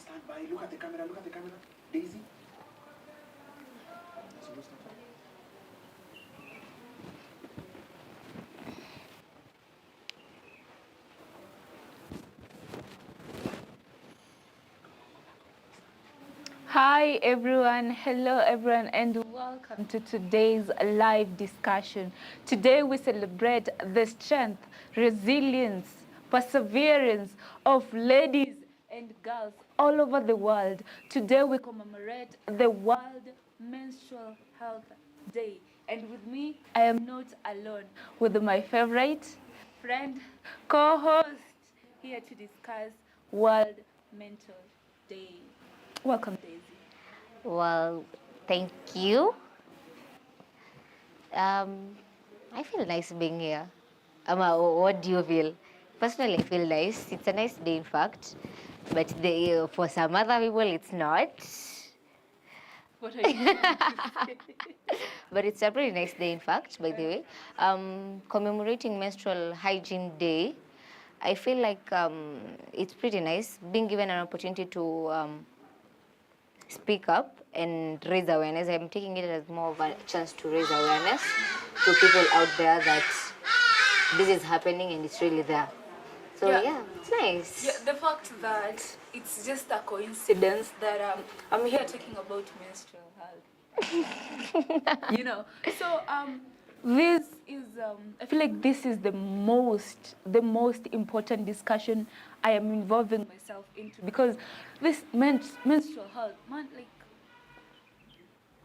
stand by. Look at the camera. Look at the camera. Daisy. Hi everyone, hello everyone, and welcome to today's live discussion. Today we celebrate the strength, resilience, perseverance of ladies and girls all over the world. Today we commemorate the World Menstrual Health Day. And with me, I am not alone, with my favorite friend, co-host, here to discuss World Mental Day. Welcome, Daisy. Well, thank you. I feel nice being here. What do you feel? Personally, I feel nice. It's a nice day, in fact. But for some other people, it's not. What are you trying to say? But it's a pretty nice day, in fact, by the way. Commemorating Menstrual Hygiene Day, I feel like it's pretty nice being given an opportunity to speak up and raise awareness. I'm taking it as more of a chance to raise awareness to people out there that this is happening and it's really there. So yeah it's nice. Yeah, the fact that it's just a coincidence that I'm here talking about menstrual health. So this is I feel like this is the most important discussion I am involving myself into, because this menstrual health, man, like,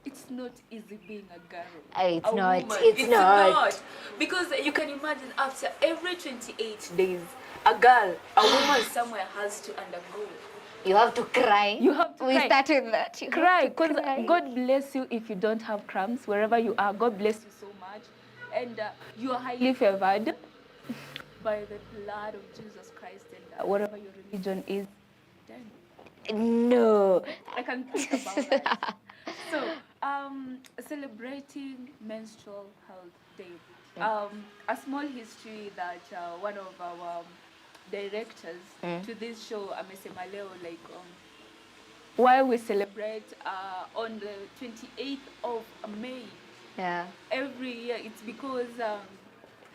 it's not easy being a girl. It's a not. woman. It's not. Because you can imagine, after every 28 days, a woman somewhere has to undergo. You have to cry. You have to we cry. started that. You Cry, have to because cry. God bless you if you don't have cramps, wherever you are. God bless you so much. And you are highly favored by the blood of Jesus Christ, and whatever your religion is. Then No. I can think about that. So, celebrating Menstrual Health Day. A small history that one of our directors to this show, Amesema Leo, like, why we celebrate on the 28th of May. Yeah. Every year, it's because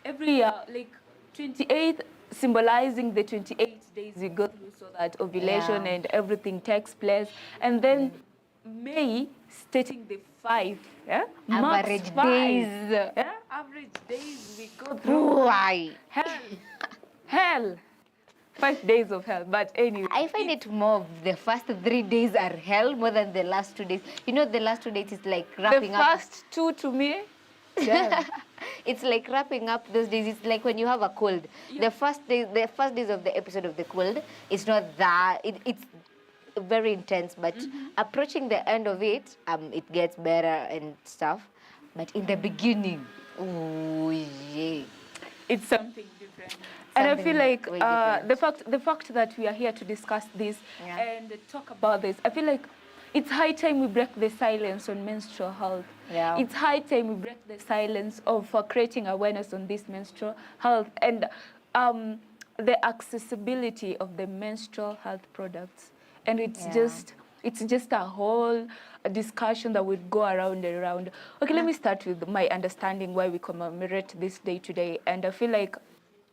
every year, like, 28th symbolizing the 28 days we go through so that ovulation and everything takes place. And then May stating the 5, Average max 5. days. Yeah? Average days we go through. Why? Hell. 5 days of hell. But anyway. I find it more of the first 3 days are hell more than the last 2 days. You know, the last 2 days is like wrapping up. The first 2 to me, damn. It's like wrapping up those days. It's like when you have a cold. Yeah. The first days of the episode of the cold, it's not that. It's very intense, but approaching the end of it, it gets better and stuff. But in the beginning, oh yeah, it's something different. And I feel like different. the fact that we are here to discuss this and talk about this, I feel like it's high time we break the silence on menstrual health. Yeah. It's high time we break the silence of creating awareness on this menstrual health and the accessibility of the menstrual health products. And it's just a whole discussion that would go around and around. Okay, let me start with my understanding why we commemorate this day today. And I feel like,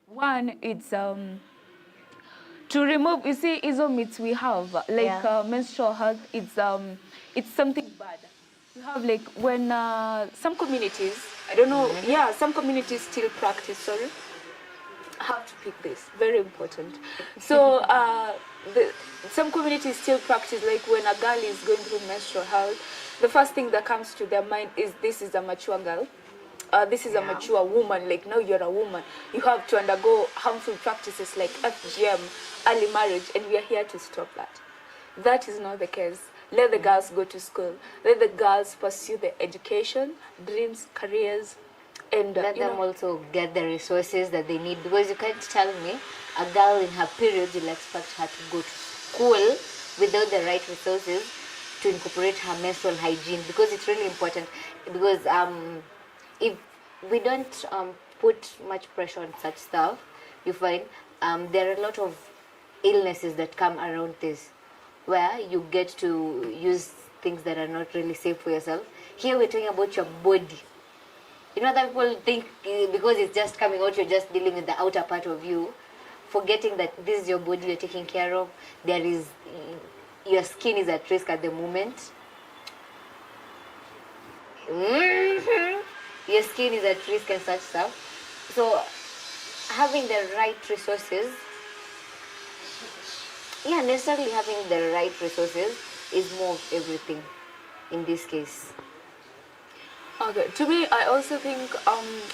one, it's to remove, you see, hizo myths we have, like menstrual health, it's something bad. We have, like, when some communities, I don't know, some communities still practice, sorry. I have to pick this, very important. So some communities still practice, like, when a girl is going through menstrual health, the first thing that comes to their mind is, this is a mature girl. This is a mature woman, like, now you're a woman. You have to undergo harmful practices like FGM, early marriage, and we are here to stop that. That is not the case. Let the girls go to school. Let the girls pursue their education, dreams, careers, and let them also get the resources that they need. Because you can't tell me a girl in her period, you'll expect her to go to school without the right resources to incorporate her menstrual hygiene, because it's really important. Because if we don't put much pressure on such stuff, you find there are a lot of illnesses that come around this. where you get to use things that are not really safe for yourself. Here we're talking about your body. You know that people think because it's just coming out, you're just dealing with the outer part of you, forgetting that this is your body you're taking care of. There is, your skin is at risk at the moment. Your skin is at risk and such stuff. So having the right resources, necessarily having the right resources is more of everything in this case. Okay, to me, I also think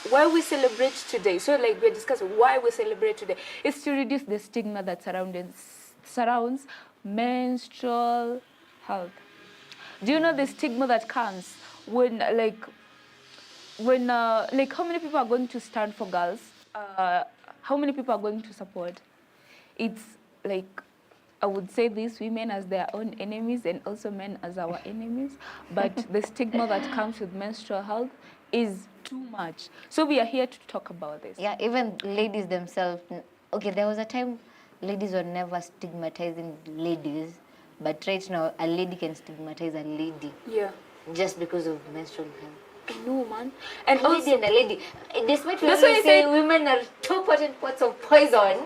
why we celebrate today, so like we're discussing why we celebrate today, is to reduce the stigma that surrounds menstrual health. Do you know the stigma that comes when how many people are going to stand for girls? How many people are going to support? It's like, I would say this, women as their own enemies and also men as our enemies. But the stigma that comes with menstrual health is too much. So we are here to talk about this. Yeah, even ladies themselves. Okay, there was a time ladies were never stigmatizing ladies, but right now a lady can stigmatize a lady. Yeah. Just because of menstrual health. I know, man. And a also, lady and a lady. Despite what you say, women are two potent pots of poison.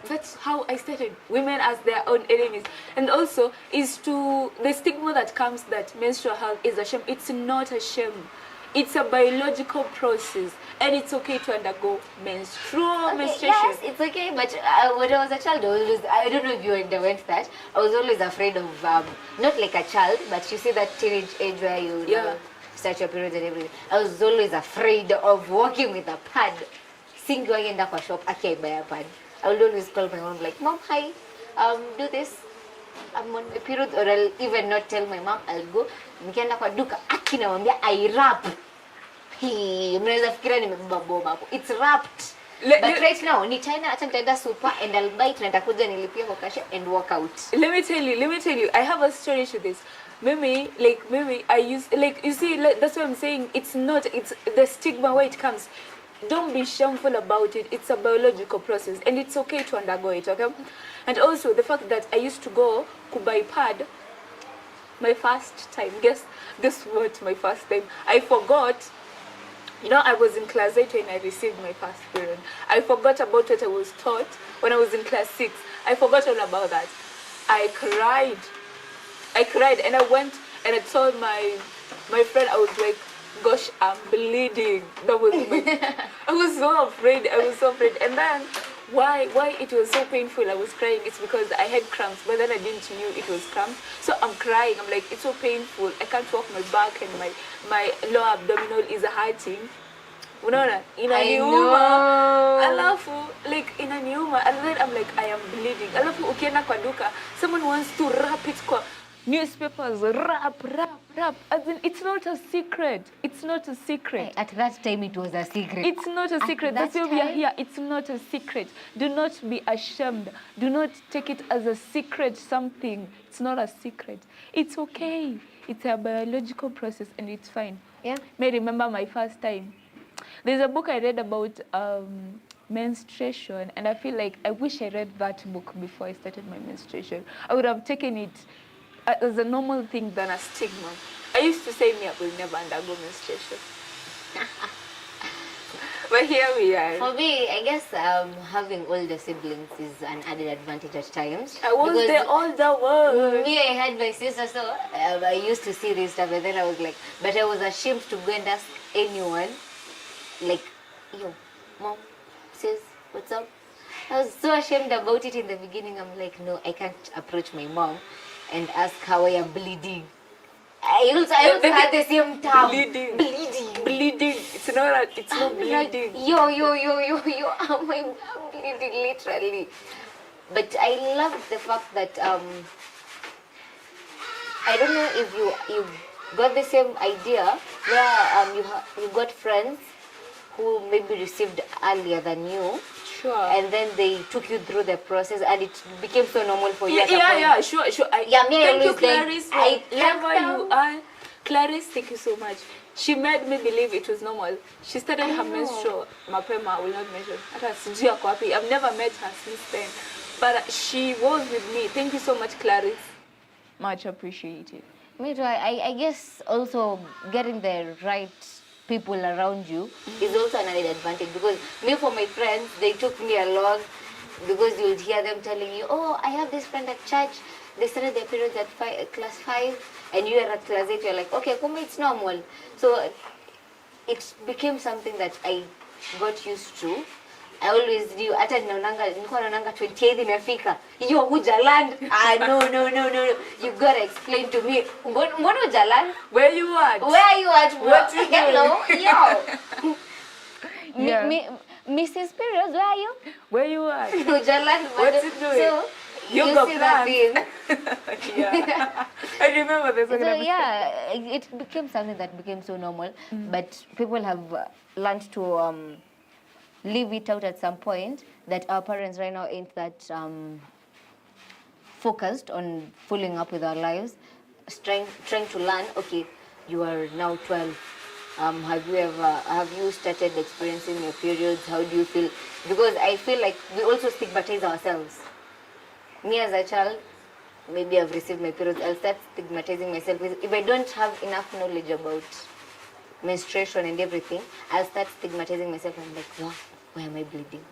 That's how I started. Women as their own enemies. And also, is to the stigma that comes that menstrual health is a shame. It's not a shame. It's a biological process, and it's okay to undergo menstruation. Yes, it's okay. But when I was a child, I don't know if you underwent that. I was always afraid of, not like a child, but you see that teenage age where you start your periods and everything. I was always afraid of walking with a pad. Seeing going in the shop, okay, buy a pad. I would always call my mom like, Mom, hi, do this. I'm on my period, or I'll even not tell my mom. I'll go. Nikienda kwa duka, akinawambia I wrap. Mnaweza fikiria nimebeba bomba hapo. It's wrapped. But right now, ni China, acha nitaenda super and I'll buy it na nitakuja nilipia kwa cash and walk out. Let me tell you, I have a story to this. Maybe I use, like, you see, like, that's what I'm saying. It's the stigma where it comes. Don't be shameful about it. It's a biological process and it's okay to undergo it, okay? And also the fact that I used to go to buy pad my first time. Guess what, my first time? I forgot. You know, I was in class 8 when I received my first period. I forgot about what I was taught when I was in class 6. I forgot all about that. I cried and I went and I told my friend, I was like, gosh, I'm bleeding. That was I was so afraid. And then why it was so painful, I was crying, it's because I had cramps, but then I didn't know it was cramps. So I'm crying, I'm like, it's so painful. I can't walk, my back and my lower abdominal is hurting. Unaona, inaniuma. Alafu, like, inaniuma. And then I'm like, I am bleeding. Alafu, ukienda kwa duka, someone wants to wrap it kwa newspapers, wrap. As in, it's not a secret. It's not a secret. At that time, it was a secret. It's not a secret. That's why we are here. It's not a secret. Do not be ashamed. Do not take it as a secret something. It's not a secret. It's okay. It's a biological process and it's fine. Yeah. May remember my first time. There's a book I read about menstruation, and I feel like I wish I read that book before I started my menstruation. I would have taken it as a normal thing than a stigma. I used to say I will never undergo menstruation. But here we are. For me, I guess having older siblings is an added advantage at times. I was the older one. Me, I had my sister, so I used to see this stuff, and then I was like, but I was ashamed to go and ask anyone, like, yo, Mom, sis, what's up? I was so ashamed about it in the beginning. I'm like, no, I can't approach my mom and ask how I am bleeding. I also had the same term. Bleeding. It's not bleeding. Yo, I'm bleeding literally. But I love the fact that I don't know if you got the same idea where you got friends who maybe received earlier than you. Sure. And then they took you through the process and it became so normal for you. Yeah, sure. Thank you, Clarice, wherever you are. Clarice, thank you so much. She made me believe it was normal. She started her menstrual, mapema, I will not mention. I've never met her since then. but she was with me. Thank you so much, Clarice. Much appreciated. Me too. I guess also getting the right people around you is also another advantage, because me, for my friends, they took me along, because you would hear them telling you, oh, I have this friend at church, they started their periods at class 5, and you are at class 8, you're like, okay, for me it's normal. So it became something that I got used to. I always knew, hata nilikuwa naonanga 28 imefika, hiyo huja land. No, you gotta explain to me, mbona huja land? Where you at? Where are you at, bro? What you Hello, yo. Yeah. Mrs. Periods, where are you? Where you at? Huja land. What you doing? So, You you got see that plans. thing. Yeah. I remember this. So yeah, it became something that became so normal, but people have learned to leave it out at some point, that our parents right now ain't that focused on following up with our lives, trying to learn, okay, you are now 12. Have you started experiencing your periods? How do you feel? Because I feel like we also stigmatize ourselves. Me as a child, maybe I've received my periods, I'll start stigmatizing myself. If I don't have enough knowledge about menstruation and everything, I'll start stigmatizing myself. I'm like, wow, why am I bleeding?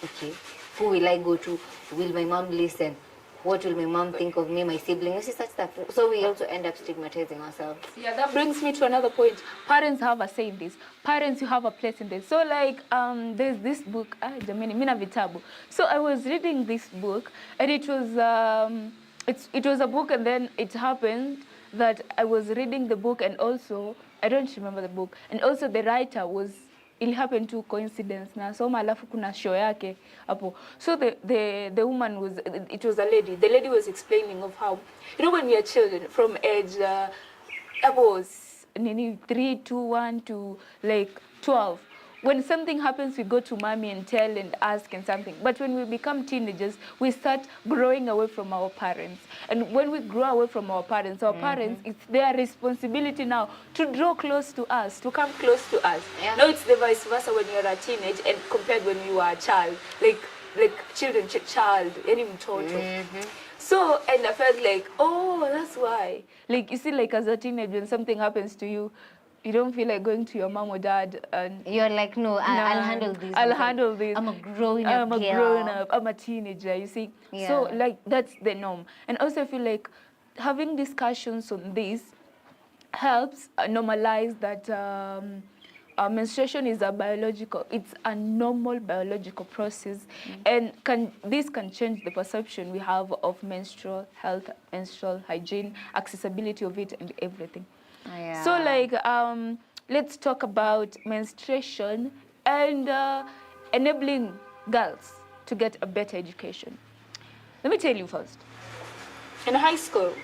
Okay, who will I go to? Will my mom listen? What will my mom think of me, my siblings? Such stuff. So we also end up stigmatizing ourselves. Yeah, that brings me to another point. Parents have a say in this. Parents, you have a place in this. So like, there's this book, Jamini, Mina Vitabu. So I was reading this book, and it was a book, and then it happened that I was reading the book, and also, I don't remember the book, and also the writer was, it happened to coincidence na soma alafu kuna show yake hapo. So the woman was, it was a lady. The lady was explaining of how, you know, when we are children from age about 3 to 1 to like 12, when something happens, we go to mommy and tell and ask and something. But when we become teenagers, we start growing away from our parents. And when we grow away from our parents, it's their responsibility now to draw close to us, to come close to us. Yeah. Now it's the vice versa when you're a teenage and compared when you are a child. Like children, child, any total. So, and I felt like, oh, that's why. Like, you see, like as a teenager, when something happens to you, you don't feel like going to your mom or dad, and You're like, no, I'll handle this. I'll handle this. I'm a grown up. I'm a grown up. I'm a teenager. You see, Yeah. so like that's the norm. And also, I feel like having discussions on this helps normalize that menstruation is a biological. It's a normal biological process, and this can change the perception we have of menstrual health, menstrual hygiene, accessibility of it, and everything. Yeah. So like, let's talk about menstruation and enabling girls to get a better education. Let me tell you first. In high school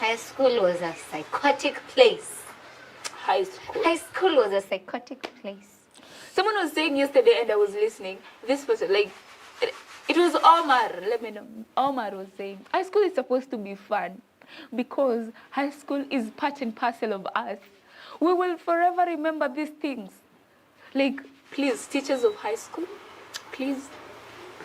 was a psychotic place. High school was a psychotic place. Someone was saying yesterday, and I was listening. This person, like, it was Omar. Let me know. Omar was saying, high school is supposed to be fun, because high school is part and parcel of us. We will forever remember these things. Like, please, teachers of high school, please,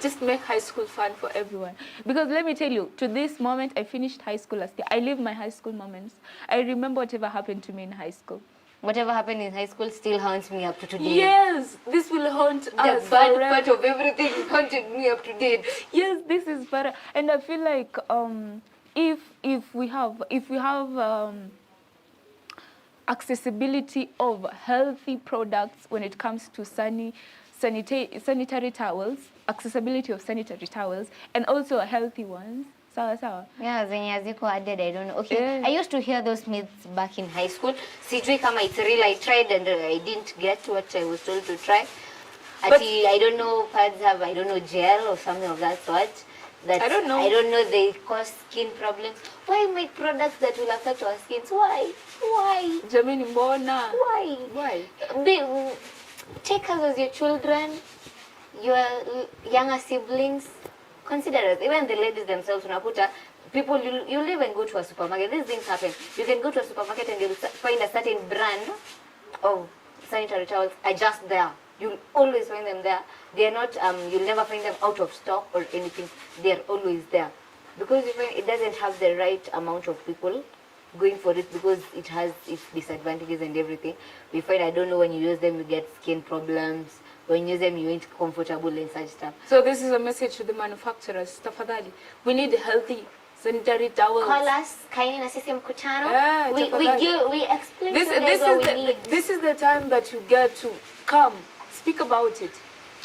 just make high school fun for everyone. Because let me tell you, to this moment, I finished high school last year. I live my high school moments. I remember whatever happened to me in high school. Whatever happened in high school still haunts me up to today. Yes, this will haunt us. The bad part of everything haunted me up to date. Yes, this is better. And I feel like if we have accessibility of healthy products when it comes to sanitary towels, accessibility of sanitary towels, and also healthy ones. Sawa. Yeah, zenye haziko added, I don't know. Okay, Yeah. I used to hear those myths back in high school. Sijui kama it's real. I tried and I didn't get what I was told to try. Ati, I don't know, pads have, I don't know, gel or something of that sort. That I don't know. They cause skin problems. Why make products that will affect our skins? Why? Jamini mbona? Why? Take us as your children, your younger siblings. Consider us, even the ladies themselves, people, you'll even go to a supermarket. These things happen. You can go to a supermarket and you'll find a certain brand of sanitary towels are just there. You'll always find them there. They're not, you'll never find them out of stock or anything. They're always there. Because you find it doesn't have the right amount of people going for it because it has its disadvantages and everything. We find, I don't know, when you use them, you get skin problems. When you use them, you ain't comfortable and such stuff. So this is a message to the manufacturers. Tafadhali, we need healthy sanitary towels. Call us, kaini na sisi mkutano. Yeah, We explain to you guys what we need. This is the time that you get to come, speak about it.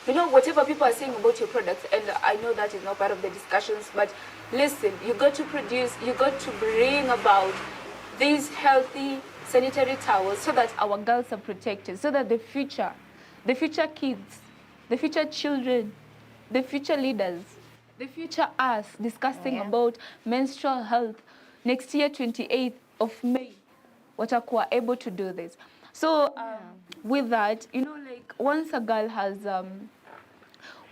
You know, whatever people are saying about your products, and I know that is not part of the discussions, but listen, you got to produce, you got to bring about these healthy sanitary towels so that our girls are protected, so that the future kids, the future children, the future leaders, the future us discussing about menstrual health next year, 28th of May, watakuwa able to do this. So with that, you know, like once a girl has,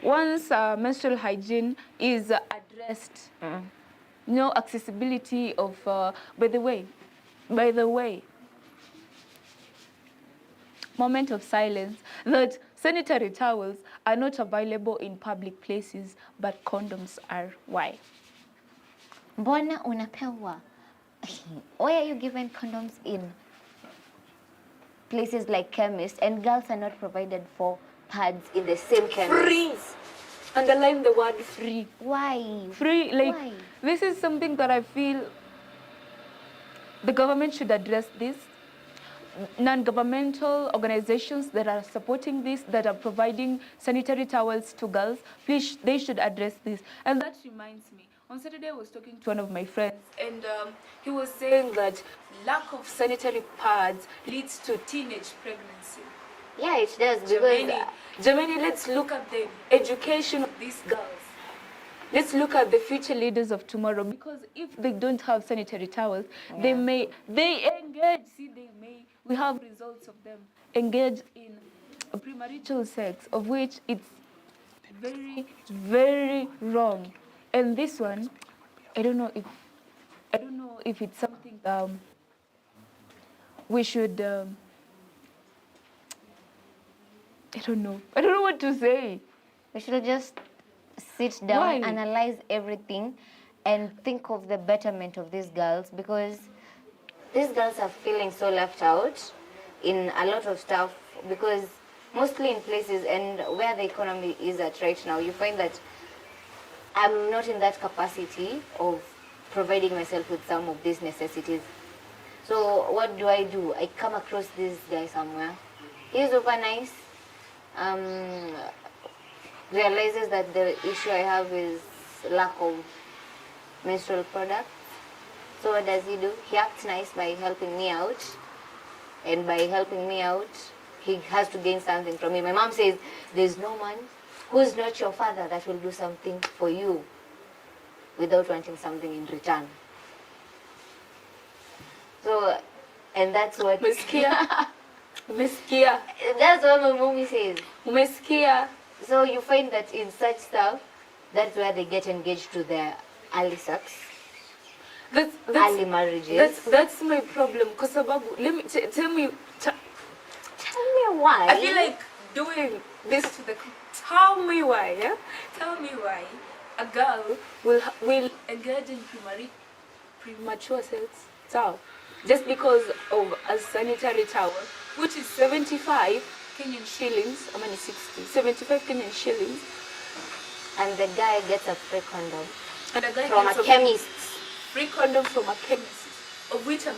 once menstrual hygiene is addressed, you know, accessibility of, by the way, moment of silence, that sanitary towels are not available in public places, but condoms are. Why? Mbona unapewa? Why are you given condoms in places like chemists and girls are not provided for pads in the same chemist? Free. Underline the word free. Why? Free, like, Why? This is something that I feel the government should address this. Non-governmental organizations that are supporting this, that are providing sanitary towels to girls, please, they should address this. And that reminds me, on Saturday I was talking to one of my friends, and he was saying that lack of sanitary pads leads to teenage pregnancy. Yeah, it does. Because Germany, let's look at the education of these girls. Let's look at the future leaders of tomorrow, because if they don't have sanitary towels, they engage, we have results of them engage in premarital sex, of which it's very, very wrong. And this one, I don't know if it's something we should, I don't know what to say. we should just sit down, analyze everything, and think of the betterment of these girls, because these girls are feeling so left out in a lot of stuff, because mostly in places and where the economy is at right now, you find that I'm not in that capacity of providing myself with some of these necessities. So what do? I come across this guy somewhere. He's super nice. Realizes that the issue I have is lack of menstrual products. So what does he do? He acts nice by helping me out. And by helping me out, he has to gain something from me. My mom says, there's no man who's not your father that will do something for you without wanting something in return. So, and that's what... Umesikia? Umesikia? That's what my mommy says. Umesikia? So you find that in such stuff, that's where they get engaged to their early sex. Early marriages. That's my problem. Because let me tell me why. I feel like doing this to the. Tell me why. Yeah. Tell me why a girl will engage in premature sex. So just because of a sanitary towel, which is 75 Kenyan shillings. How many 60? 75 Kenyan shillings. And the guy gets a free condom. And a guy from a chemist. Free condom from a chemist, of which I'm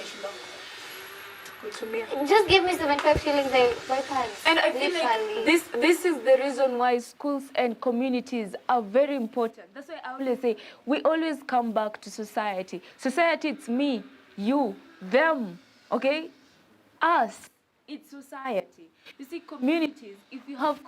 just give me 75 shillings, I buy pads. And I feel like this is the reason why schools and communities are very important. That's why I always say, we always come back to society. Society, it's me, you, them, okay? Us, it's society. You see, communities, if you have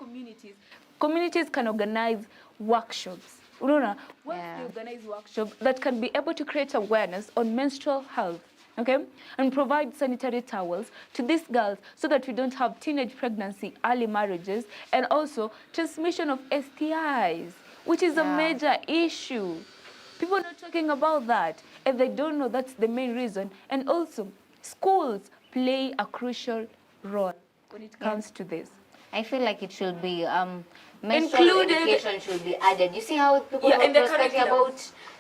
communities can organize workshops. They organize workshops that can be able to create awareness on menstrual health, okay, and provide sanitary towels to these girls so that we don't have teenage pregnancy, early marriages, and also transmission of STIs, which is a major issue. People are not talking about that, and they don't know that's the main reason. And also, schools play a crucial role when it comes to this. I feel like it should be menstrual Included. education should be added. You see how people Yeah, were in the talking curriculum.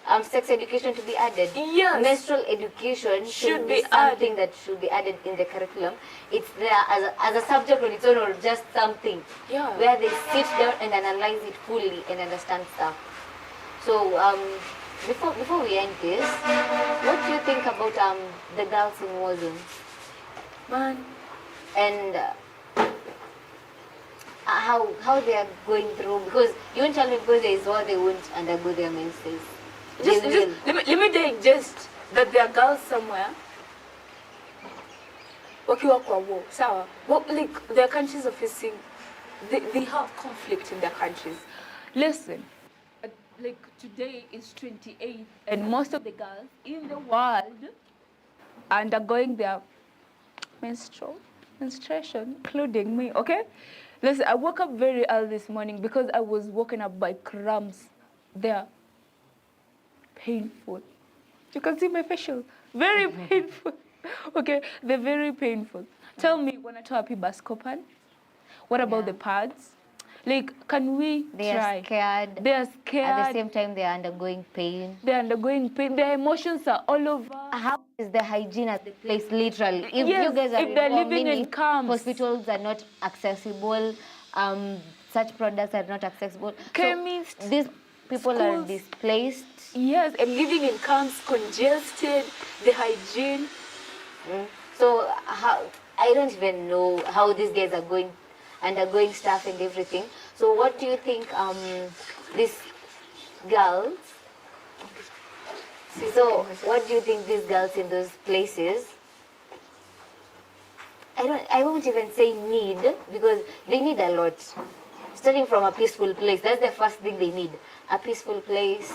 about sex education to be added. Yes. Menstrual education should be be something added. that should be added in the curriculum. It's there as a subject on its own or just something Yeah. where they sit down and analyze it fully and understand stuff. So before we end this, what do you think about the girls in war zones? Man, And how they are going through, because you won't tell me because there is war they won't undergo their menses. just, They just will. let me digest that there are girls somewhere wakiwa kwa war. Sawa. Like their countries are facing, they have conflict in their countries. Listen, like today is 28th, and most of the girls in the world are undergoing their menstruation, including me, okay? Listen, I woke up very early this morning because I was woken up by cramps. They're painful. You can see my facial. Very painful. Okay, they're very painful. Tell me, wanatoa wapi Bascopan? What about the pads? Like, can we They try? are scared. They are scared. At the same time, they are undergoing pain. They're undergoing pain. Their emotions are all over. How is the hygiene at the place, literally? If Yes, you guys are if they're war, living in meaning camps. hospitals are not accessible, such products are not accessible. Chemists, So these people are schools. displaced. Yes, and living in camps, congested, the hygiene. So how, I don't even know how these guys are undergoing stuff and everything. So what do you think these girls, so what do you think these girls in those places, I won't even say need, because they need a lot. Starting from a peaceful place, that's the first thing they need, a peaceful place.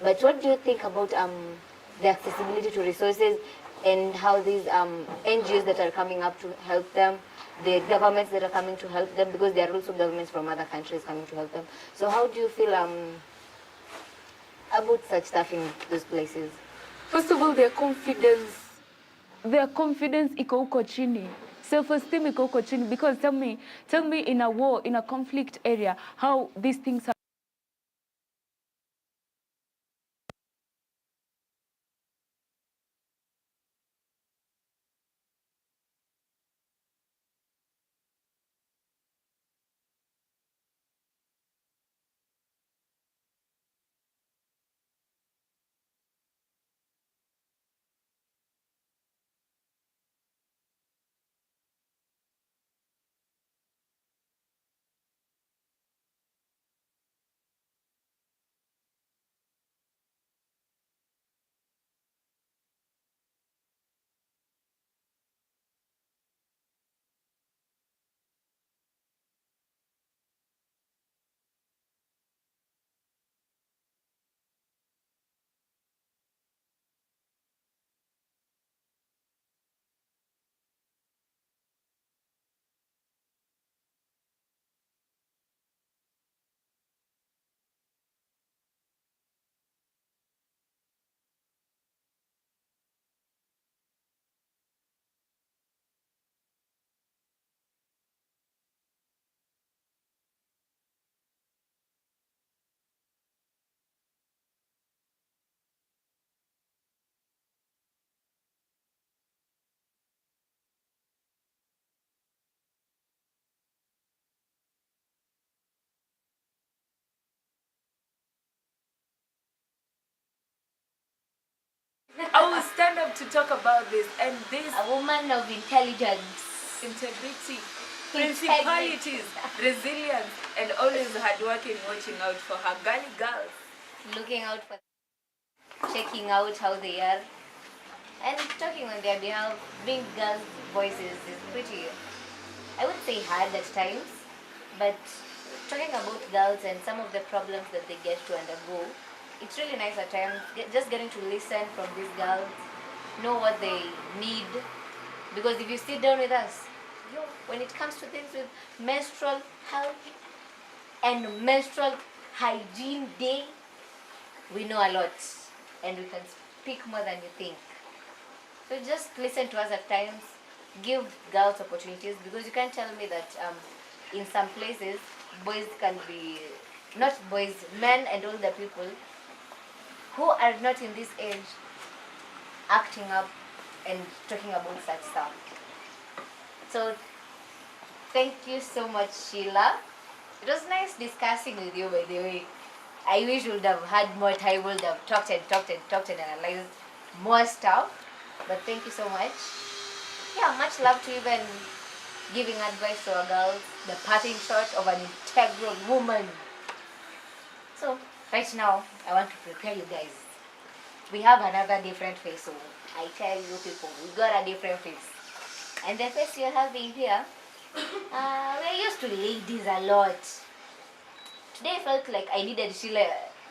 But what do you think about the accessibility to resources and how these NGOs that are coming up to help them, the governments that are coming to help them, because there are also governments from other countries coming to help them. So how do you feel about such stuff in those places? First of all, their confidence iko huko chini. Self-esteem iko huko chini. Because tell me in a war, in a conflict area, how these things are. I will stand up to talk about this, and this A woman of intelligence, integrity, principalities, resilience, and always hardworking, watching out for her girly girls. looking out for, checking out how they are, and talking on their behalf, being girls' voices is pretty, I would say hard at times, but talking about girls and some of the problems that they get to undergo, it's really nice at times, just getting to listen from these girls, know what they need, because if you sit down with us, when it comes to things with menstrual health and menstrual hygiene day, we know a lot and we can speak more than you think. So just listen to us at times, give girls opportunities, because you can't tell me that in some places boys can be, not boys, men and older people who are not in this age acting up and talking about such stuff. So thank you so much, Sheila. It was nice discussing with you, by the way. I wish we would have had more time, would have talked and analyzed more stuff. But thank you so much. Yeah, much love to you, and giving advice to our girls, the parting shot of an integral woman. So, right now, I want to prepare you guys. We have another different face, so I tell you people, we got a different face. And the face you're having here, we're used to ladies a lot. Today I felt like I needed Sheila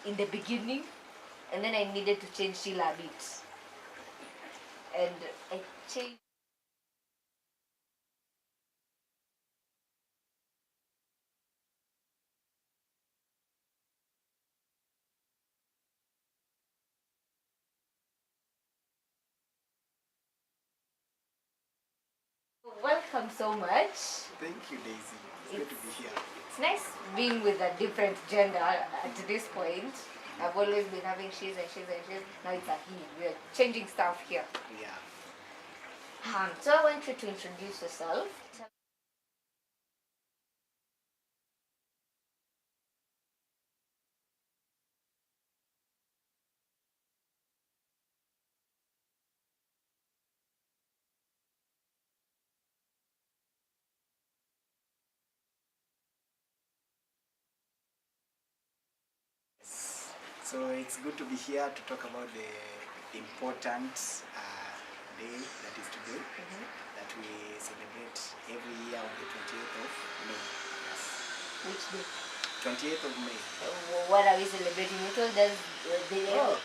in the beginning, and then I needed to change Sheila a bit. And I changed. Welcome so much. Thank you, Daisy. It's good to be here. It's nice being with a different gender at this point. I've always been having she's and she's and she's. Now it's a he. We're changing stuff here. Yeah. So I want you to introduce yourself. So it's good to be here to talk about the important day that is today, that we celebrate every year on the 28th of May. Yes. Which day? 28th of May. What are we celebrating? You told us the Oh.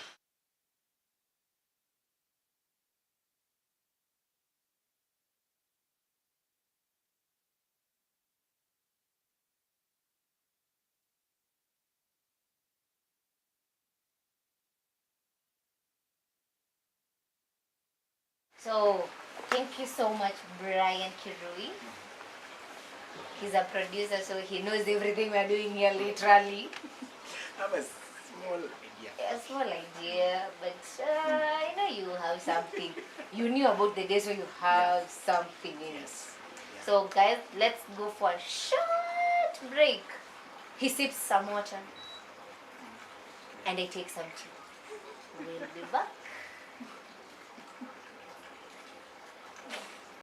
So, thank you so much, Brian Kirui. He's a producer, so he knows everything we're doing here, literally. I have a small idea. A small idea, but I know you have something. You knew about the day, so you have something in it. Yes. Yeah. So, guys, let's go for a short break. He sips some water, and I take some tea. We'll be back.